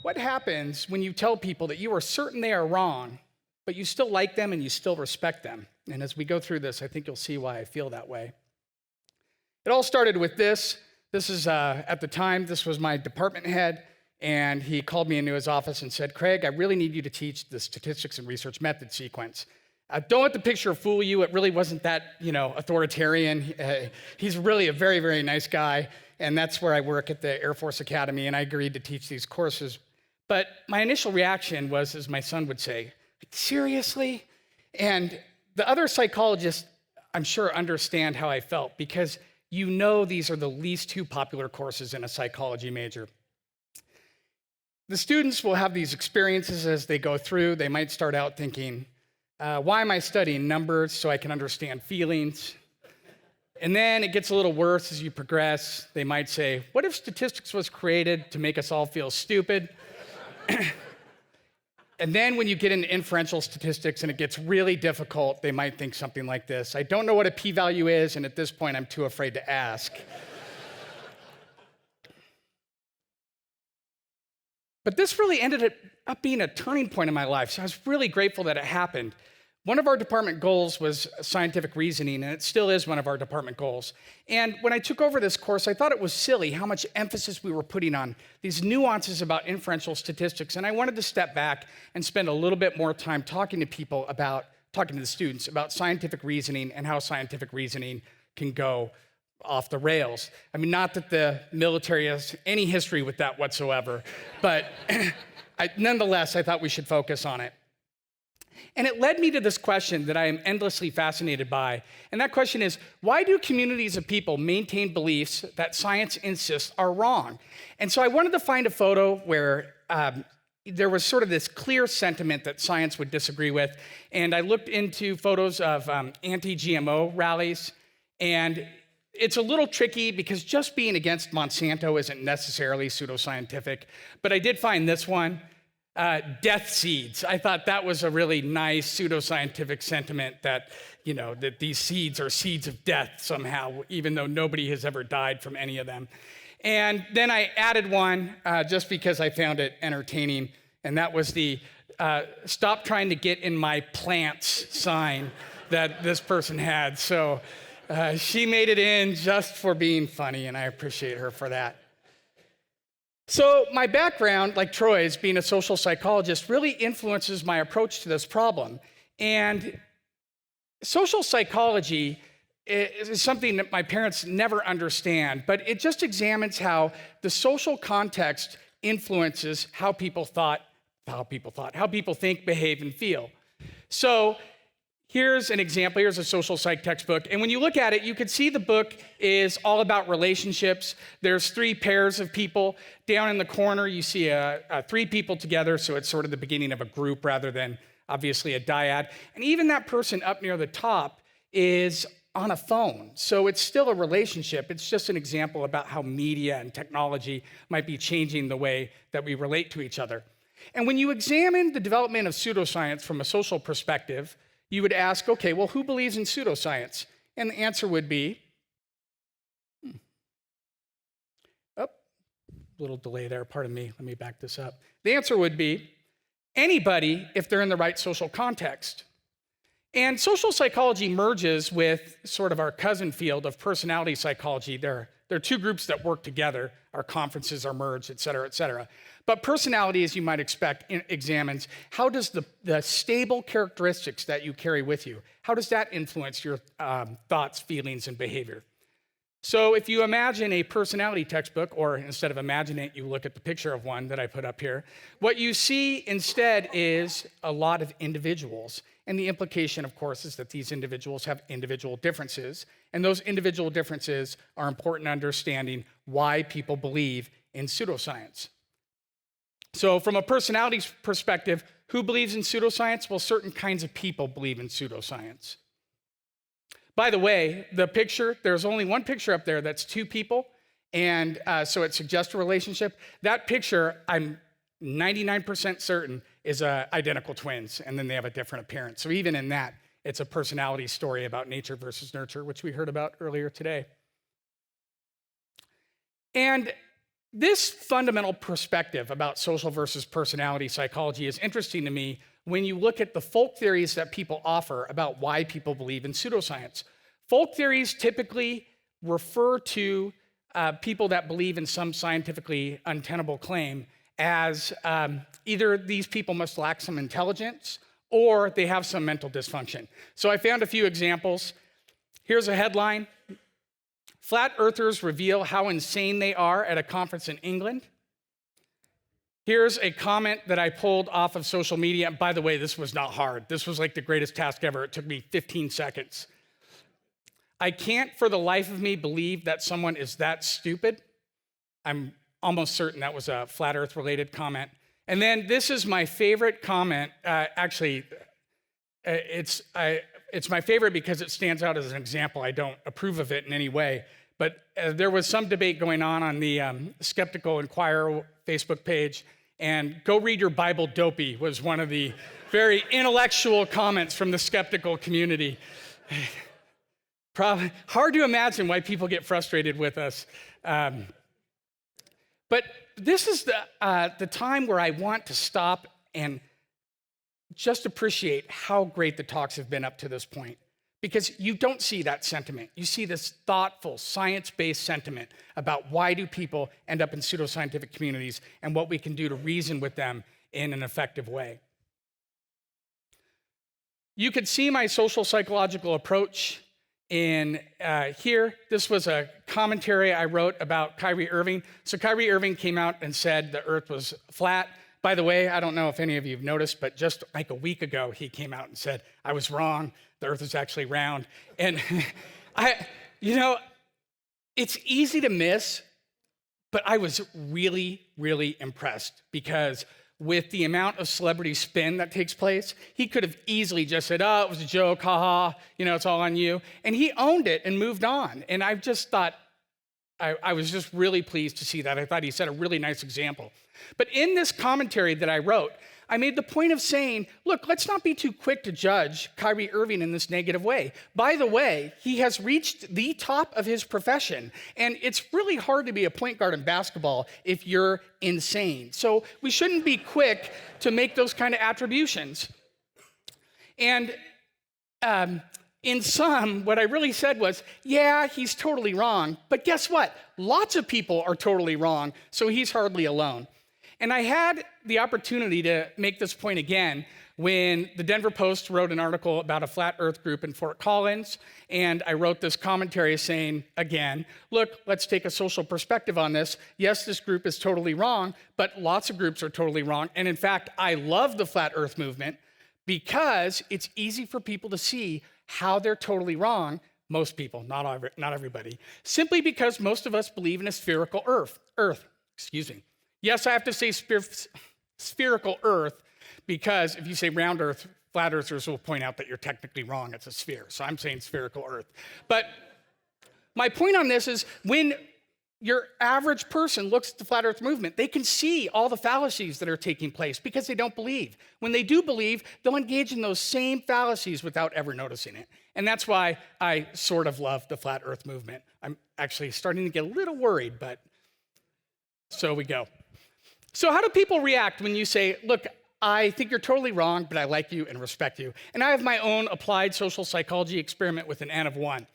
what happens when you tell people that you are certain they are wrong, but you still like them and you still respect them? And as we go through this, I think you'll see why I feel that way. It all started with this. This is, at the time, this was my department head, and he called me into his office and said, Craig, I really need you to teach the statistics and research method sequence. Don't let the picture fool you. It really wasn't that, authoritarian. He's really a very, very nice guy, and that's where I work at the Air Force Academy, and I agreed to teach these courses. But my initial reaction was, as my son would say, seriously? And the other psychologists, I'm sure, understand how I felt, because these are the least two popular courses in a psychology major. The students will have these experiences as they go through. They might start out thinking, why am I studying numbers? So I can understand feelings. And then it gets a little worse as you progress. They might say, what if statistics was created to make us all feel stupid? And then when you get into inferential statistics and it gets really difficult, they might think something like this. I don't know what a p-value is, and at this point, I'm too afraid to ask. But this really ended up being a turning point in my life, so I was really grateful that it happened. One of our department goals was scientific reasoning, and it still is one of our department goals. And when I took over this course, I thought it was silly how much emphasis we were putting on these nuances about inferential statistics, and I wanted to step back and spend a little bit more time talking to the students about scientific reasoning and how scientific reasoning can go off the rails. I mean, not that the military has any history with that whatsoever, but nonetheless, I thought we should focus on it. And it led me to this question that I am endlessly fascinated by, and that question is, why do communities of people maintain beliefs that science insists are wrong? And so I wanted to find a photo where there was sort of this clear sentiment that science would disagree with, and I looked into photos of anti-GMO rallies, and it's a little tricky because just being against Monsanto isn't necessarily pseudoscientific, but I did find this one. Death seeds. I thought that was a really nice pseudoscientific sentiment that, that these seeds are seeds of death somehow, even though nobody has ever died from any of them. And then I added one just because I found it entertaining, and that was the stop trying to get in my plants sign that this person had. So she made it in just for being funny, and I appreciate her for that. So my background, like Troy's, being a social psychologist, really influences my approach to this problem. And social psychology is something that my parents never understand, but it just examines how the social context influences how people think, behave, and feel. So here's an example. Here's a social psych textbook. And when you look at it, you can see the book is all about relationships. There's three pairs of people. Down in the corner, you see three people together, so it's sort of the beginning of a group rather than obviously a dyad. And even that person up near the top is on a phone. So it's still a relationship. It's just an example about how media and technology might be changing the way that we relate to each other. And when you examine the development of pseudoscience from a social perspective, you would ask, okay, well, who believes in pseudoscience? And the answer would be, little delay there, pardon me, let me back this up. The answer would be anybody if they're in the right social context. And social psychology merges with sort of our cousin field of personality psychology. There are two groups that work together. Our conferences are merged, et cetera, et cetera. But personality, as you might expect, examines how does the stable characteristics that you carry with you, how does that influence your thoughts, feelings, and behavior? So if you imagine a personality textbook, or instead of imagine it, you look at the picture of one that I put up here, what you see instead is a lot of individuals. And the implication, of course, is that these individuals have individual differences, and those individual differences are important in understanding why people believe in pseudoscience. So from a personality perspective, who believes in pseudoscience? Well, certain kinds of people believe in pseudoscience. By the way, the picture, there's only one picture up there that's two people, and so it suggests a relationship. That picture, I'm 99% certain, is identical twins, and then they have a different appearance. So even in that, it's a personality story about nature versus nurture, which we heard about earlier today. And This fundamental perspective about social versus personality psychology is interesting to me when you look at the folk theories that people offer about why people believe in pseudoscience. Folk theories typically refer to people that believe in some scientifically untenable claim as either these people must lack some intelligence or they have some mental dysfunction. So I found a few examples. Here's a headline: Flat Earthers reveal how insane they are at a conference in England. Here's a comment that I pulled off of social media. By the way, this was not hard. This was like the greatest task ever. It took me 15 seconds. I can't for the life of me believe that someone is that stupid. I'm almost certain that was a flat earth related comment. And then this is my favorite comment. It's my favorite because it stands out as an example. I don't approve of it in any way. But there was some debate going on the Skeptical Inquirer Facebook page, and "Go read your Bible, dopey" was one of the very intellectual comments from the skeptical community. Probably hard to imagine why people get frustrated with us. But this is the time where I want to stop and just appreciate how great the talks have been up to this point. Because you don't see that sentiment. You see this thoughtful, science-based sentiment about why do people end up in pseudoscientific communities and what we can do to reason with them in an effective way. You could see my social psychological approach in here. This was a commentary I wrote about Kyrie Irving. So Kyrie Irving came out and said the earth was flat. By the way, I don't know if any of you have noticed, but just like a week ago, he came out and said, I was wrong. The earth is actually round. And it's easy to miss, but I was really, really impressed because with the amount of celebrity spin that takes place, he could have easily just said, oh, it was a joke, haha, it's all on you. And he owned it and moved on. And I just thought, I was just really pleased to see that. I thought he set a really nice example. But in this commentary that I wrote, I made the point of saying, look, let's not be too quick to judge Kyrie Irving in this negative way. By the way, he has reached the top of his profession, and it's really hard to be a point guard in basketball if you're insane. So we shouldn't be quick to make those kind of attributions. And in sum, what I really said was, yeah, he's totally wrong, but guess what? Lots of people are totally wrong, so he's hardly alone. And I had the opportunity to make this point again when the Denver Post wrote an article about a flat earth group in Fort Collins, and I wrote this commentary saying, again, look, let's take a social perspective on this. Yes, this group is totally wrong, but lots of groups are totally wrong. And in fact, I love the flat earth movement because it's easy for people to see how they're totally wrong. Most people, not everybody, simply because most of us believe in a spherical earth. Yes, I have to say spherical earth because if you say round earth, flat earthers will point out that you're technically wrong. It's a sphere. So I'm saying spherical earth. But my point on this is when your average person looks at the flat earth movement, they can see all the fallacies that are taking place because they don't believe. When they do believe, they'll engage in those same fallacies without ever noticing it. And that's why I sort of love the flat earth movement. I'm actually starting to get a little worried, but so we go. So how do people react when you say, look, I think you're totally wrong, but I like you and respect you? And I have my own applied social psychology experiment with an N of 1.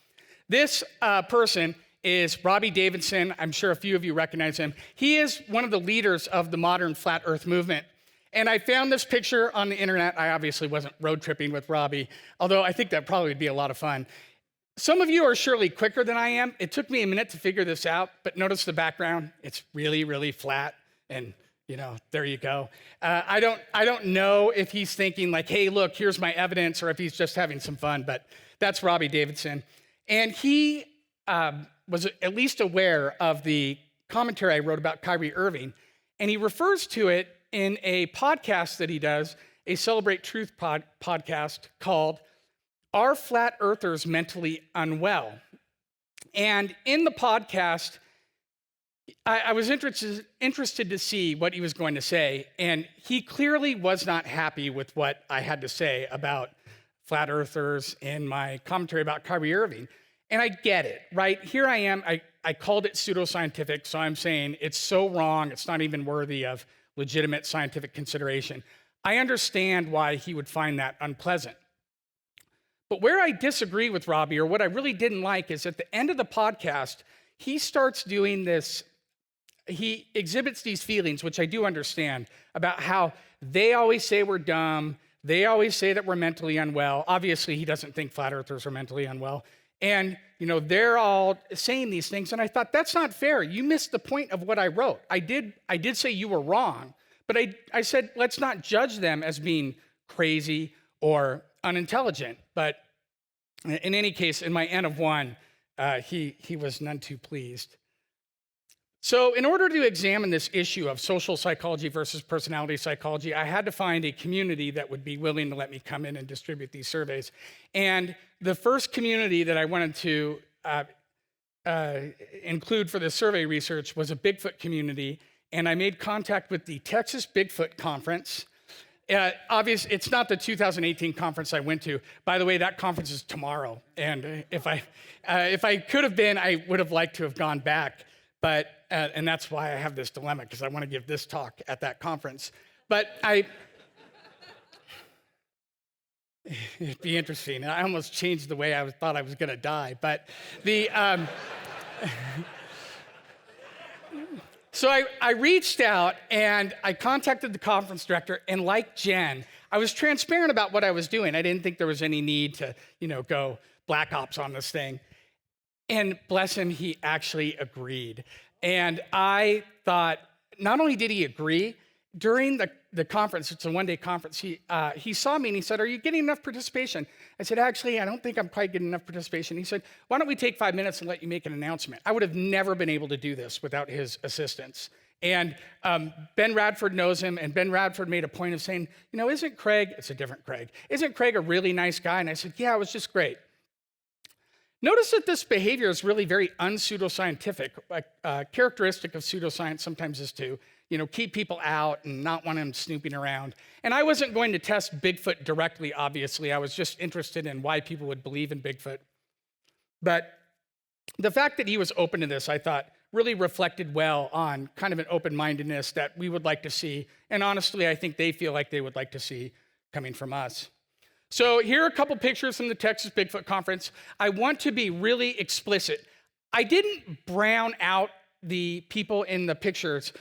This person is Robbie Davidson. I'm sure a few of you recognize him. He is one of the leaders of the modern flat earth movement. And I found this picture on the internet. I obviously wasn't road tripping with Robbie, although I think that probably would be a lot of fun. Some of you are surely quicker than I am. It took me a minute to figure this out, but notice the background. It's really, really flat. And there you go. I don't know if he's thinking like, hey, look, here's my evidence, or if he's just having some fun, but that's Robbie Davidson. And he was at least aware of the commentary I wrote about Kyrie Irving, and he refers to it in a podcast that he does, a Celebrate Truth podcast called Are Flat Earthers Mentally Unwell? And in the podcast, I was interested to see what he was going to say, and he clearly was not happy with what I had to say about flat earthers in my commentary about Kyrie Irving. And I get it, right? Here I am, called it pseudoscientific, so I'm saying it's so wrong, it's not even worthy of legitimate scientific consideration. I understand why he would find that unpleasant. But where I disagree with Robbie, or what I really didn't like, is at the end of the podcast, he starts doing this. He exhibits these feelings, which I do understand, about how they always say we're dumb. They always say that we're mentally unwell. Obviously, he doesn't think flat earthers are mentally unwell. And, they're all saying these things. And I thought, that's not fair. You missed the point of what I wrote. I did say you were wrong, but I said, let's not judge them as being crazy or unintelligent. But in any case, in my N of 1, he was none too pleased. So in order to examine this issue of social psychology versus personality psychology, I had to find a community that would be willing to let me come in and distribute these surveys. And the first community that I wanted to include for this survey research was a Bigfoot community, and I made contact with the Texas Bigfoot Conference. Obviously, it's not the 2018 conference I went to. By the way, that conference is tomorrow, and if I could have been, I would have liked to have gone back. But, and that's why I have this dilemma, because I want to give this talk at that conference. But it'd be interesting. I almost changed the way I thought I was going to die. But so I reached out and I contacted the conference director, and like Jen, I was transparent about what I was doing. I didn't think there was any need to, go black ops on this thing. And bless him, he actually agreed. And I thought, not only did he agree, during the conference, it's a one-day conference, he saw me and he said, "Are you getting enough participation?" I said, "Actually, I don't think I'm quite getting enough participation." He said, "Why don't we take 5 minutes and let you make an announcement?" I would have never been able to do this without his assistance. And Ben Radford knows him, and Ben Radford made a point of saying, "Isn't Craig," it's a different Craig, "isn't Craig a really nice guy?" And I said, "Yeah, it was just great." Notice that this behavior is really very un-pseudoscientific. A characteristic of pseudoscience sometimes is to, keep people out and not want them snooping around. And I wasn't going to test Bigfoot directly, obviously. I was just interested in why people would believe in Bigfoot. But the fact that he was open to this, I thought, really reflected well on kind of an open-mindedness that we would like to see. And honestly, I think they feel like they would like to see coming from us. So here are a couple pictures from the Texas Bigfoot Conference. I want to be really explicit. I didn't brown out the people in the pictures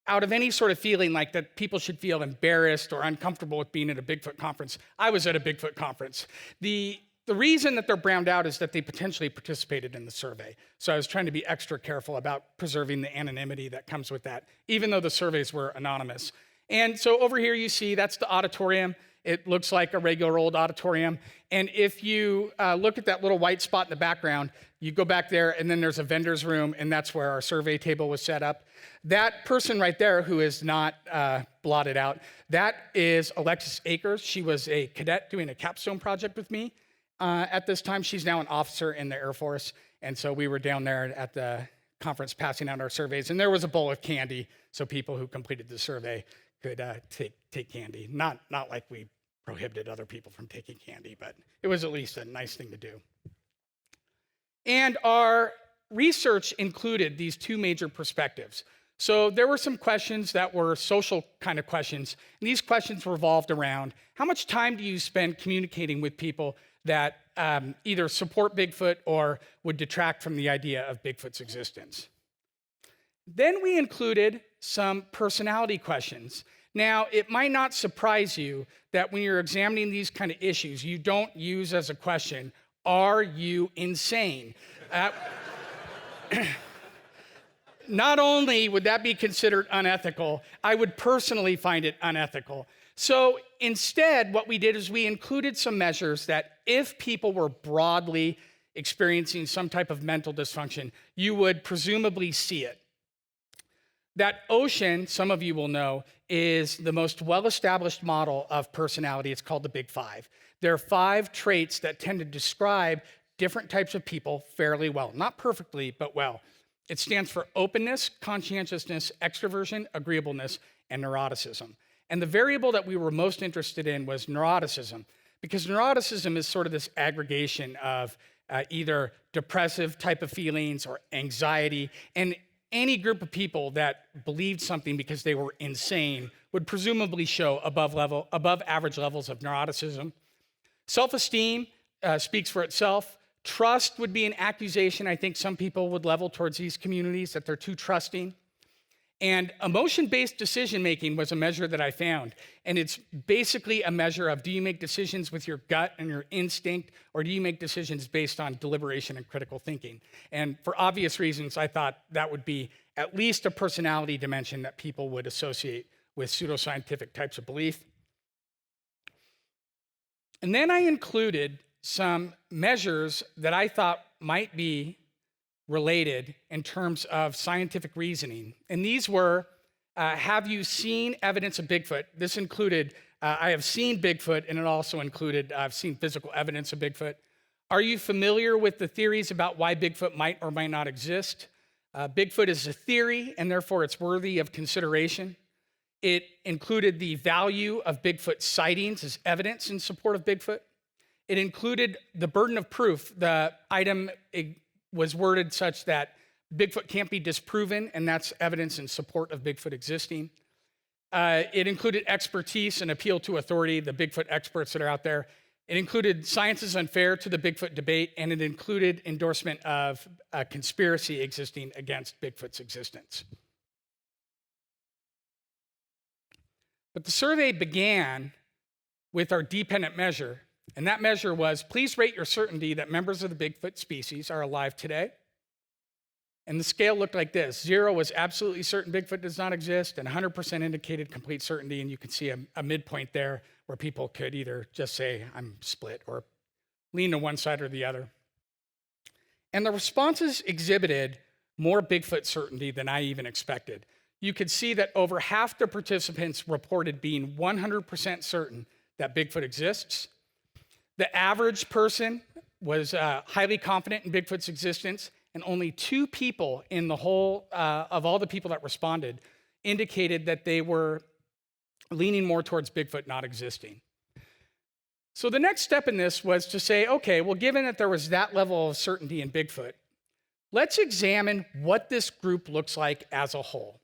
out of any sort of feeling like that people should feel embarrassed or uncomfortable with being at a Bigfoot conference. I was at a Bigfoot conference. The reason that they're browned out is that they potentially participated in the survey. So I was trying to be extra careful about preserving the anonymity that comes with that, even though the surveys were anonymous. And so over here you see, that's the auditorium. It looks like a regular old auditorium. And if you look at that little white spot in the background, you go back there and then there's a vendor's room, and that's where our survey table was set up. That person right there, who is not blotted out, that is Alexis Akers. She was a cadet doing a capstone project with me at this time. She's now an officer in the Air Force. And so we were down there at the conference passing out our surveys, and there was a bowl of candy so people who completed the survey could take candy. Not like we prohibited other people from taking candy, but it was at least a nice thing to do. And our research included these two major perspectives. So there were some questions that were social kind of questions, and these questions revolved around how much time do you spend communicating with people that either support Bigfoot or would detract from the idea of Bigfoot's existence. Then we included some personality questions. Now, it might not surprise you that when you're examining these kind of issues, you don't use as a question, "Are you insane?" Not only would that be considered unethical, I would personally find it unethical. So instead, what we did is we included some measures that if people were broadly experiencing some type of mental dysfunction, you would presumably see it. That ocean, some of you will know, is the most well-established model of personality. It's called the Big Five. There are 5 traits that tend to describe different types of people fairly well. Not perfectly, but well. It stands for openness, conscientiousness, extroversion, agreeableness, and neuroticism. And the variable that we were most interested in was neuroticism, because neuroticism is sort of this aggregation of either depressive type of feelings or anxiety. And any group of people that believed something because they were insane would presumably show above average levels of neuroticism. Self-esteem speaks for itself. Trust would be an accusation I think some people would level towards these communities, that they're too trusting. And emotion-based decision-making was a measure that I found. And it's basically a measure of, do you make decisions with your gut and your instinct, or do you make decisions based on deliberation and critical thinking? And for obvious reasons, I thought that would be at least a personality dimension that people would associate with pseudoscientific types of belief. And then I included some measures that I thought might be related in terms of scientific reasoning. And these were, have you seen evidence of Bigfoot? This included, I have seen Bigfoot, and it also included, I've seen physical evidence of Bigfoot. Are you familiar with the theories about why Bigfoot might or might not exist? Bigfoot is a theory, and therefore it's worthy of consideration. It included the value of Bigfoot sightings as evidence in support of Bigfoot. It included the burden of proof. The item was worded such that Bigfoot can't be disproven, and that's evidence in support of Bigfoot existing. It included expertise and appeal to authority, the Bigfoot experts that are out there. It included science is unfair to the Bigfoot debate, and it included endorsement of a conspiracy existing against Bigfoot's existence. But the survey began with our dependent measure, and that measure was, please rate your certainty that members of the Bigfoot species are alive today. And the scale looked like this. 0 was absolutely certain Bigfoot does not exist, and 100% indicated complete certainty, and you can see a midpoint there where people could either just say, I'm split, or lean to one side or the other. And the responses exhibited more Bigfoot certainty than I even expected. You could see that over half the participants reported being 100% certain that Bigfoot exists. The average person was highly confident in Bigfoot's existence, and only 2 people in the whole, of all the people that responded, indicated that they were leaning more towards Bigfoot not existing. So the next step in this was to say, okay, well, given that there was that level of certainty in Bigfoot, let's examine what this group looks like as a whole.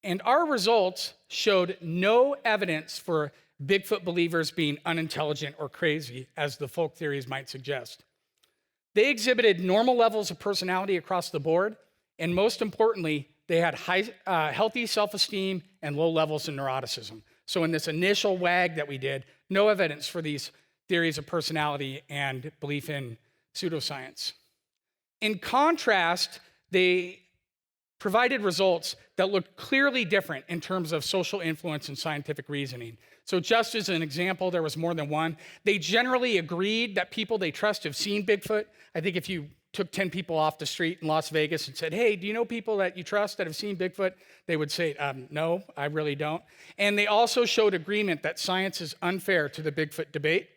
And our results showed no evidence for Bigfoot believers being unintelligent or crazy, as the folk theories might suggest. They exhibited normal levels of personality across the board, and most importantly, they had healthy self-esteem and low levels of neuroticism. So in this initial WAG that we did, no evidence for these theories of personality and belief in pseudoscience. In contrast, they provided results that looked clearly different in terms of social influence and scientific reasoning. So just as an example, there was more than one. They generally agreed that people they trust have seen Bigfoot. I think if you took 10 people off the street in Las Vegas and said, hey, do you know people that you trust that have seen Bigfoot? They would say, no, I really don't. And they also showed agreement that science is unfair to the Bigfoot debate.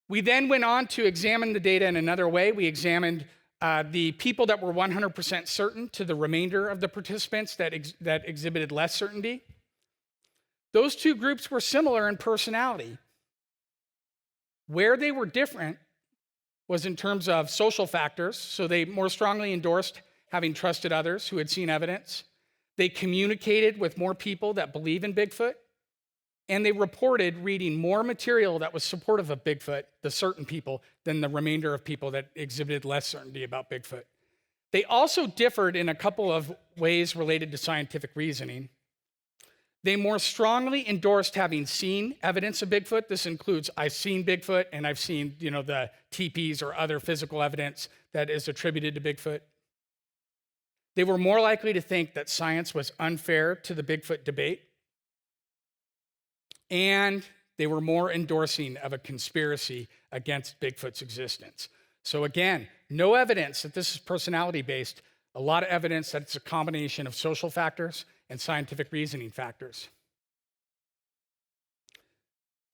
We then went on to examine the data in another way. We examined the people that were 100% certain to the remainder of the participants that exhibited less certainty. Those 2 groups were similar in personality. Where they were different was in terms of social factors. So they more strongly endorsed having trusted others who had seen evidence. They communicated with more people that believe in Bigfoot. And they reported reading more material that was supportive of Bigfoot, the certain people, than the remainder of people that exhibited less certainty about Bigfoot. They also differed in a couple of ways related to scientific reasoning. They more strongly endorsed having seen evidence of Bigfoot. This includes, I've seen Bigfoot, and I've seen, the teepees or other physical evidence that is attributed to Bigfoot. They were more likely to think that science was unfair to the Bigfoot debate. And they were more endorsing of a conspiracy against Bigfoot's existence. So again, no evidence that this is personality-based, a lot of evidence that it's a combination of social factors and scientific reasoning factors.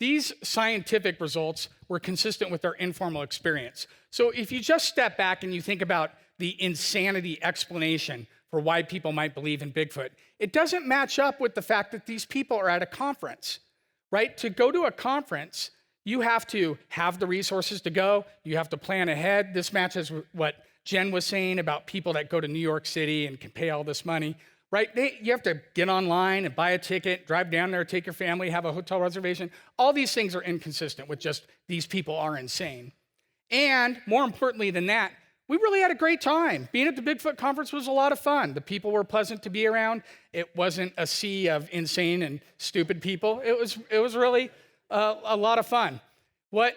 These scientific results were consistent with our informal experience. So if you just step back and you think about the insanity explanation for why people might believe in Bigfoot, it doesn't match up with the fact that these people are at a conference. Right? To go to a conference, You have to have the resources to go. You have to plan ahead. This matches what Jen was saying about people that go to New York City and can pay all this money, right? You have to get online and buy a ticket, drive down there, take your family, have a hotel reservation. All these things are inconsistent with just these people are insane. And more importantly than that, we really had a great time. Being at the Bigfoot Conference was a lot of fun. The people were pleasant to be around. It wasn't a sea of insane and stupid people. It was really a lot of fun. What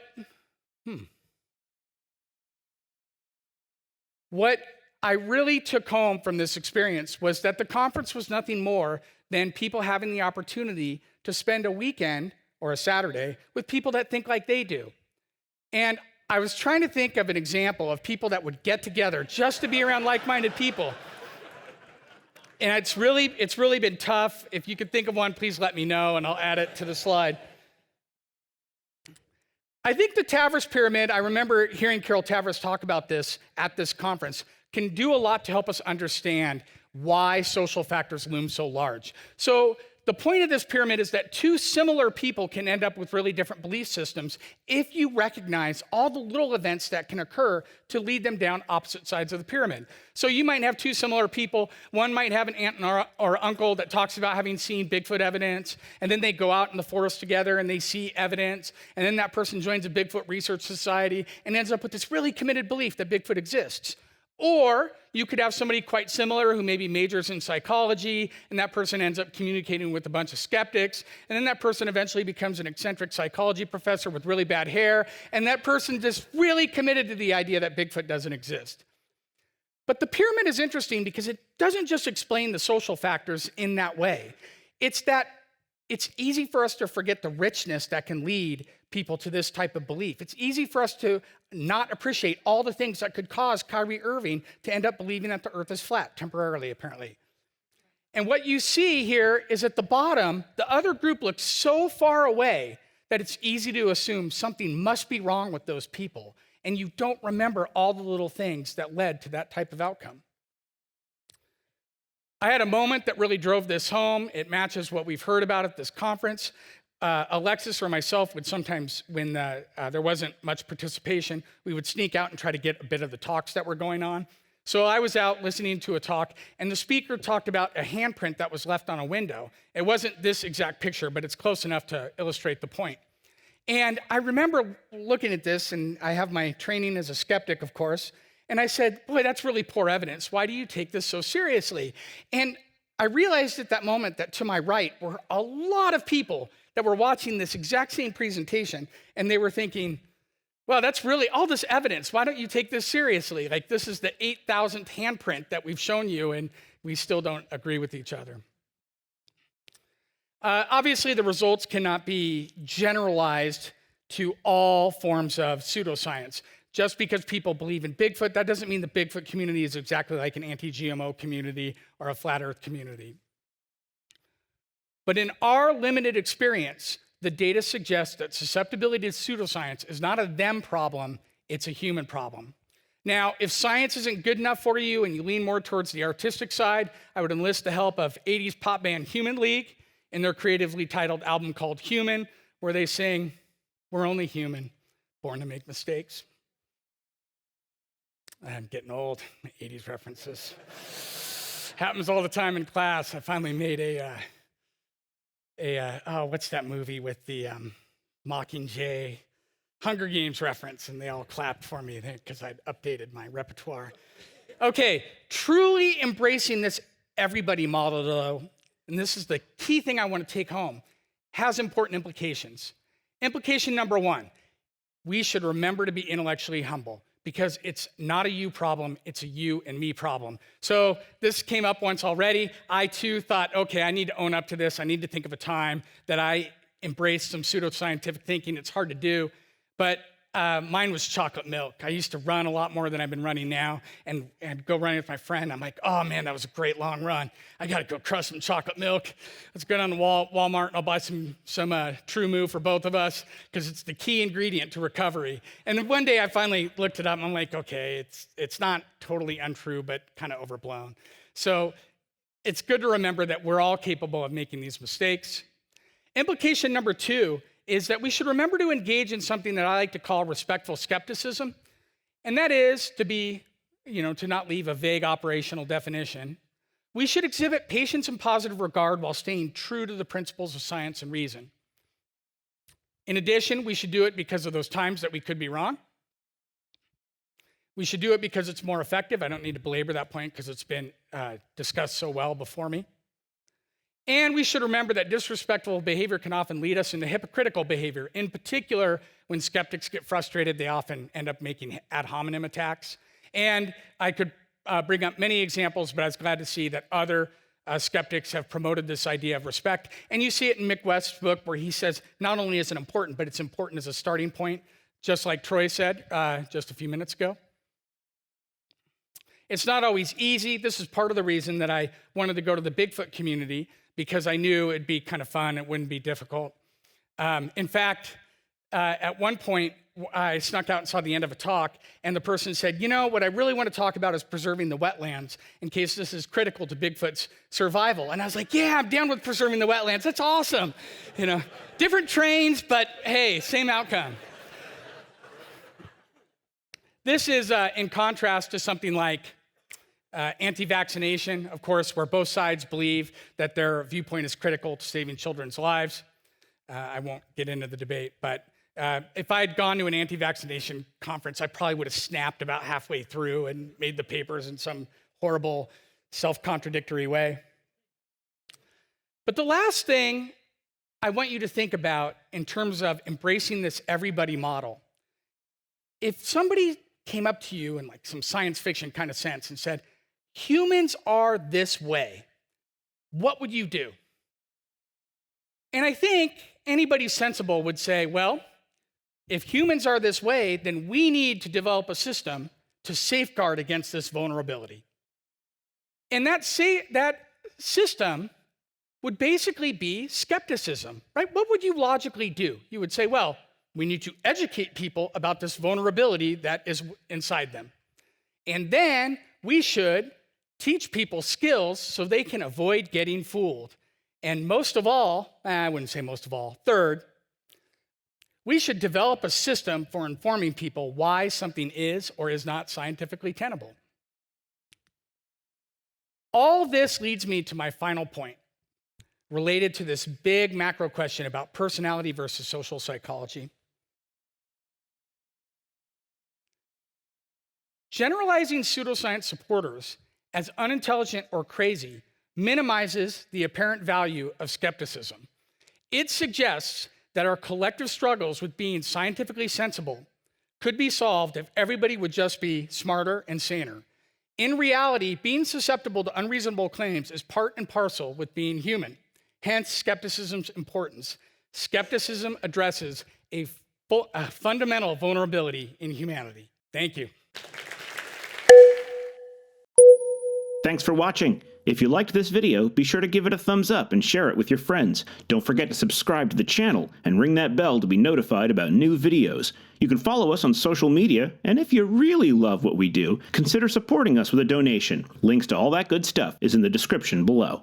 I really took home from this experience was that the conference was nothing more than people having the opportunity to spend a weekend or a Saturday with people that think like they do. And I was trying to think of an example of people that would get together just to be around like-minded people. And it's really been tough. If you could think of one, please let me know, and I'll add it to the slide. I think the Tavris Pyramid, I remember hearing Carol Tavris talk about this at this conference, can do a lot to help us understand why social factors loom so large. So the point of this pyramid is that two similar people can end up with really different belief systems if you recognize all the little events that can occur to lead them down opposite sides of the pyramid. So you might have two similar people. One might have an aunt or uncle that talks about having seen Bigfoot evidence, and then they go out in the forest together and they see evidence, and then that person joins a Bigfoot research society and ends up with this really committed belief that Bigfoot exists. Or you could have somebody quite similar who maybe majors in psychology, and that person ends up communicating with a bunch of skeptics, and then that person eventually becomes an eccentric psychology professor with really bad hair, and that person just really committed to the idea that Bigfoot doesn't exist. But the pyramid is interesting because it doesn't just explain the social factors in that way. It's that it's easy for us to forget the richness that can lead people to this type of belief. It's easy for us to not appreciate all the things that could cause Kyrie Irving to end up believing that the earth is flat, temporarily, apparently. And what you see here is at the bottom, the other group looks so far away that it's easy to assume something must be wrong with those people, and you don't remember all the little things that led to that type of outcome. I had a moment that really drove this home. It matches what we've heard about at this conference. Alexis or myself would sometimes, when there wasn't much participation, we would sneak out and try to get a bit of the talks that were going on. So I was out listening to a talk, and the speaker talked about a handprint that was left on a window. It wasn't this exact picture, but it's close enough to illustrate the point. And I remember looking at this, and I have my training as a skeptic, of course, and I said, boy, that's really poor evidence. Why do you take this so seriously? And I realized at that moment that to my right were a lot of people that were watching this exact same presentation, and they were thinking, well, that's really all this evidence. Why don't you take this seriously? Like, this is the 8,000th handprint that we've shown you, and we still don't agree with each other. Obviously, the results cannot be generalized to all forms of pseudoscience. Just because people believe in Bigfoot, that doesn't mean the Bigfoot community is exactly like an anti-GMO community or a flat earth community. But in our limited experience, the data suggests that susceptibility to pseudoscience is not a them problem, it's a human problem. Now, if science isn't good enough for you and you lean more towards the artistic side, I would enlist the help of 80s pop band Human League in their creatively titled album called Human, where they sing, "We're only human, born to make mistakes." I'm getting old, 80s references. Happens all the time in class. I finally made what's that movie with the Mockingjay, Hunger Games reference, and they all clapped for me because I'd updated my repertoire. Okay, truly embracing this everybody model, though, and this is the key thing I want to take home, has important implications. Implication number one, we should remember to be intellectually humble, because it's not a you problem, it's a you and me problem. So this came up once already. I too thought, okay, I need to own up to this. I need to think of a time that I embraced some pseudoscientific thinking. It's hard to do, but mine was chocolate milk. I used to run a lot more than I've been running now, and go running with my friend. I'm like, oh man, that was a great long run. I gotta go crush some chocolate milk. Let's go down to Walmart and I'll buy some True Move for both of us, because it's the key ingredient to recovery. And then one day I finally looked it up and I'm like, okay, it's not totally untrue, but kind of overblown. So it's good to remember that we're all capable of making these mistakes. Implication number two is that we should remember to engage in something that I like to call respectful skepticism. And that is to not leave a vague operational definition. We should exhibit patience and positive regard while staying true to the principles of science and reason. In addition, we should do it because of those times that we could be wrong. We should do it because it's more effective. I don't need to belabor that point because it's been discussed so well before me. And we should remember that disrespectful behavior can often lead us into hypocritical behavior. In particular, when skeptics get frustrated, they often end up making ad hominem attacks. And I could bring up many examples, but I was glad to see that other skeptics have promoted this idea of respect. And you see it in Mick West's book where he says, not only is it important, but it's important as a starting point, just like Troy said just a few minutes ago. It's not always easy. This is part of the reason that I wanted to go to the Bigfoot community, because I knew it'd be kind of fun, it wouldn't be difficult. In fact, at one point, I snuck out and saw the end of a talk, and the person said, what I really want to talk about is preserving the wetlands in case this is critical to Bigfoot's survival. And I was like, yeah, I'm down with preserving the wetlands. That's awesome. Different trains, but hey, same outcome. This is in contrast to something like anti-vaccination, of course, where both sides believe that their viewpoint is critical to saving children's lives. I won't get into the debate, but if I had gone to an anti-vaccination conference, I probably would have snapped about halfway through and made the papers in some horrible, self-contradictory way. But the last thing I want you to think about in terms of embracing this everybody model, if somebody came up to you in like some science fiction kind of sense and said, humans are this way, what would you do? And I think anybody sensible would say, well, if humans are this way, then we need to develop a system to safeguard against this vulnerability. And that system would basically be skepticism, right? What would you logically do? You would say, well, we need to educate people about this vulnerability that is inside them. And then we should teach people skills so they can avoid getting fooled. And most of all, I wouldn't say most of all, third, we should develop a system for informing people why something is or is not scientifically tenable. All this leads me to my final point, related to this big macro question about personality versus social psychology. Generalizing pseudoscience supporters as unintelligent or crazy minimizes the apparent value of skepticism. It suggests that our collective struggles with being scientifically sensible could be solved if everybody would just be smarter and saner. In reality, being susceptible to unreasonable claims is part and parcel with being human, hence skepticism's importance. Skepticism addresses a fundamental vulnerability in humanity. Thank you. Thanks for watching. If you liked this video, be sure to give it a thumbs up and share it with your friends. Don't forget to subscribe to the channel and ring that bell to be notified about new videos. You can follow us on social media, and if you really love what we do, consider supporting us with a donation. Links to all that good stuff is in the description below.